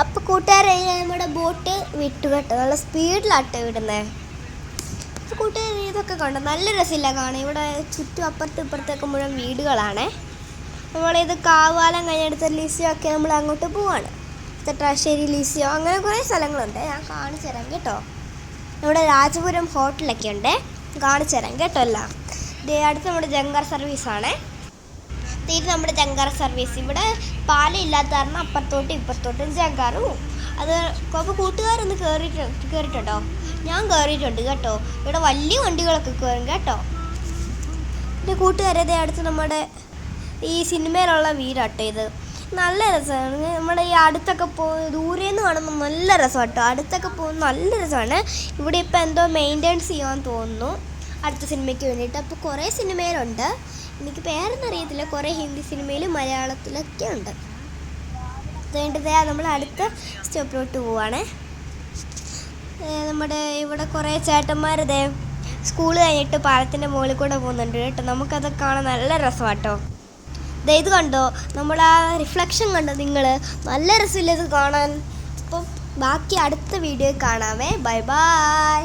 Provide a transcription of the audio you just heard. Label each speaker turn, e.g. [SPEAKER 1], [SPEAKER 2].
[SPEAKER 1] അപ്പോൾ കൂട്ടുകാരെ നമ്മുടെ ബോട്ട് വിട്ടു കേട്ടോ, നല്ല സ്പീഡിലാട്ടോ വിടുന്നത്. അപ്പോൾ കൂട്ടുകാർ ഇതൊക്കെ കണ്ടോ, നല്ല രസമില്ല കാണാൻ. ഇവിടെ ചുറ്റും അപ്പുറത്തും ഇപ്പുറത്തൊക്കെ മുഴുവൻ വീടുകളാണ്. നമ്മളിത് കാവാലം കഴിഞ്ഞെടുത്ത ലിസിയോ ഒക്കെ നമ്മൾ അങ്ങോട്ട് പോവാണ്. തെട്ടാശ്ശേരി ലിസിയോ അങ്ങനെ കുറേ സ്ഥലങ്ങളുണ്ട്, ഞാൻ കാണിച്ചു തരാം കേട്ടോ. ഇവിടെ രാജപുരം ഹോട്ടലൊക്കെ ഉണ്ട്, കാണിച്ചു തരാം കേട്ടോ എല്ലാം. അടുത്ത് നമ്മുടെ ജങ്കാർ സർവീസാണ്. ഇത് നമ്മുടെ ജങ്കാർ സർവീസ്. ഇവിടെ പാലമില്ലാത്ത കാരണം അപ്പുറത്തോട്ടും ഇപ്പുറത്തോട്ടും ജങ്കാറ് പോവും. അത് അപ്പോൾ കൂട്ടുകാരൊന്ന് കയറിയിട്ടുണ്ടോ? ഞാൻ കയറിയിട്ടുണ്ട് കേട്ടോ. ഇവിടെ വലിയ വണ്ടികളൊക്കെ കയറും കേട്ടോ. പിന്നെ കൂട്ടുകാരത് അടുത്ത് നമ്മുടെ ഈ സിനിമയിലുള്ള വീടാട്ടോ ഇത്. നല്ല രസമാണ്. നമ്മുടെ ഈ അടുത്തൊക്കെ ദൂരേന്ന് കാണുമ്പോൾ നല്ല രസമാണ് കേട്ടോ. അടുത്തൊക്കെ പോകുമ്പോൾ നല്ല രസമാണ്. ഇവിടെ ഇപ്പോൾ എന്തോ മെയിൻ്റെനൻസ് ചെയ്യാൻ തോന്നുന്നു അടുത്ത സിനിമയ്ക്ക് വേണ്ടിയിട്ട്. അപ്പോൾ കുറേ സിനിമയിലുണ്ട്, എനിക്ക് പേരൊന്നും അറിയത്തില്ല. കുറേ ഹിന്ദി സിനിമയിലും മലയാളത്തിലൊക്കെ ഉണ്ട്. അതുകൊണ്ട് നമ്മൾ അടുത്ത സ്റ്റോപ്പിലോട്ട് പോവാണ്. നമ്മുടെ ഇവിടെ കുറേ ചേട്ടന്മാരിതേ സ്കൂൾ കഴിഞ്ഞിട്ട് പാലത്തിൻ്റെ മുകളിൽ കൂടെ പോകുന്നുണ്ട് കേട്ടോ. നമുക്കതൊക്കെ കാണാൻ നല്ല രസമാണ് കേട്ടോ. ഇത് കണ്ടോ, നമ്മൾ ആ റിഫ്ലക്ഷൻ കണ്ടോ നിങ്ങൾ? നല്ല രസമില്ല ഇത് കാണാൻ. അപ്പം ബാക്കി അടുത്ത വീഡിയോയിൽ കാണാമേ. Bye bye.